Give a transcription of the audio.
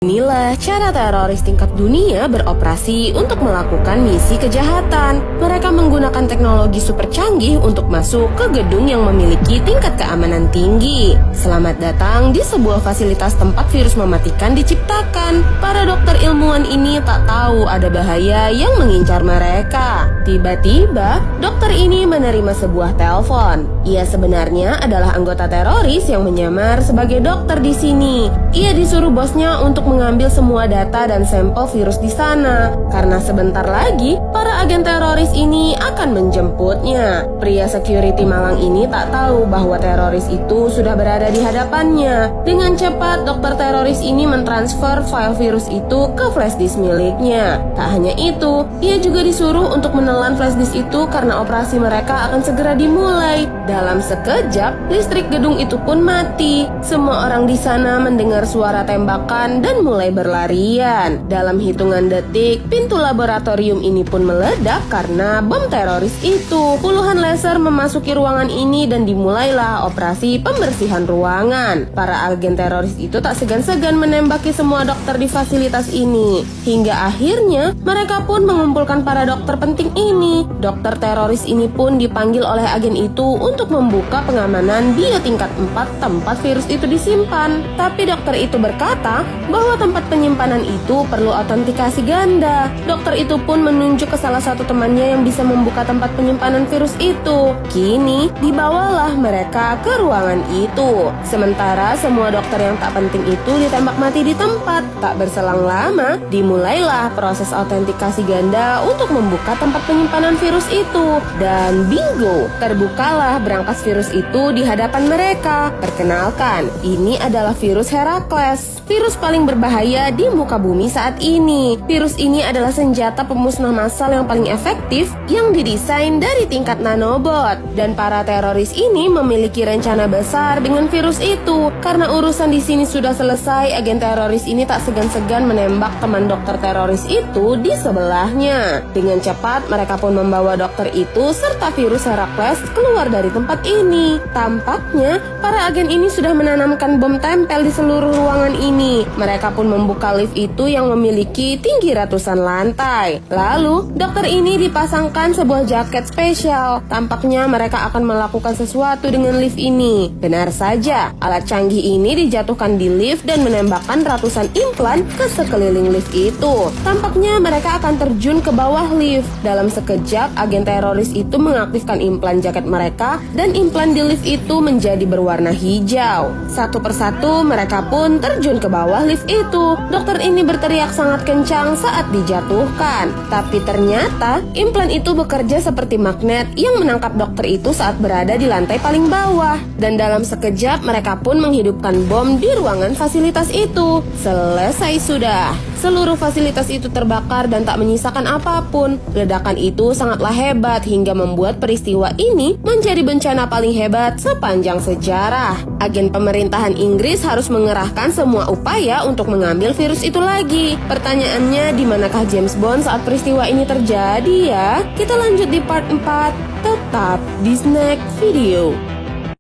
Inilah cara teroris tingkat dunia beroperasi untuk melakukan misi kejahatan. Mereka menggunakan teknologi super canggih untuk masuk ke gedung yang memiliki tingkat keamanan tinggi. Selamat datang di sebuah fasilitas tempat virus mematikan diciptakan. Para dokter ilmuwan ini tak tahu ada bahaya yang mengincar mereka. Tiba-tiba, dokter ini menerima sebuah telepon. Ia sebenarnya adalah anggota teroris yang menyamar sebagai dokter di sini. Ia disuruh bosnya untuk mengambil semua data dan sampel virus di sana, karena sebentar lagi para agen teroris ini akan menjemputnya. Pria security malang ini tak tahu bahwa teroris itu sudah berada di hadapannya. Dengan cepat, dokter teroris ini mentransfer file virus itu ke flash disk miliknya. Tak hanya itu, ia juga disuruh untuk menelan flash disk itu karena operasi mereka akan segera dimulai. Dalam sekejap, listrik gedung itu pun mati. Semua orang di sana mendengar suara tembakan dan mulai berlarian. Dalam hitungan detik, pintu laboratorium ini pun meledak karena bom teroris itu. Puluhan laser memasuki ruangan ini dan dimulailah operasi pembersihan ruangan. Para agen teroris itu tak segan-segan menembaki semua dokter di fasilitas ini. Hingga akhirnya, mereka pun mengumpulkan para dokter penting ini. Dokter teroris ini pun dipanggil oleh agen itu untuk membuka pengamanan bio tingkat 4 tempat virus itu disimpan. Tapi dokter itu berkata bahwa tempat penyimpanan itu perlu autentikasi ganda. Dokter itu pun menunjuk ke salah satu temannya yang bisa membuka tempat penyimpanan virus itu. Kini, dibawalah mereka ke ruangan itu. Sementara semua dokter yang tak penting itu ditembak mati di tempat. Tak berselang lama, dimulailah proses autentikasi ganda untuk membuka tempat penyimpanan virus itu. Dan bingo, terbukalah berangkas virus itu di hadapan mereka. Perkenalkan, ini adalah virus Herakles, virus paling berbahaya di muka bumi saat ini. Virus ini adalah senjata pemusnah massal yang paling efektif yang didesain dari tingkat nanobot. Dan para teroris ini memiliki rencana besar dengan virus itu. Karena urusan di sini sudah selesai, agen teroris ini tak segan-segan menembak teman dokter teroris itu di sebelahnya. Dengan cepat, mereka pun membawa dokter itu serta virus Herakles keluar dari tempat ini. Tampaknya, para agen ini sudah menanamkan bom tempel di seluruh ruangan ini. Mereka pun membuka lift itu yang memiliki tinggi ratusan lantai. Lalu, dokter ini dipasangkan sebuah jaket spesial. Tampaknya mereka akan melakukan sesuatu dengan lift ini. Benar saja, alat canggih ini dijatuhkan di lift dan menembakkan ratusan implan ke sekeliling lift itu. Tampaknya mereka akan terjun ke bawah lift. Dalam sekejap, agen teroris itu mengaktifkan implan jaket mereka dan implan di lift itu menjadi berwarna hijau. Satu persatu mereka pun terjun ke bawah lift itu. Dokter ini berteriak sangat kencang saat dijatuhkan. Tapi ternyata implan itu bekerja seperti magnet yang menangkap dokter itu saat berada di lantai paling bawah. Dan dalam sekejap mereka pun menghidupkan bom di ruangan fasilitas itu. Selesai sudah. Seluruh fasilitas itu terbakar dan tak menyisakan apapun. Ledakan itu sangatlah hebat hingga membuat peristiwa ini menjadi bencana paling hebat sepanjang sejarah. Agen pemerintahan Inggris harus mengerahkan semua upaya untuk mengambil virus itu lagi. Pertanyaannya, di manakah James Bond saat peristiwa ini terjadi ya? Kita lanjut di part 4. Tetap di next video.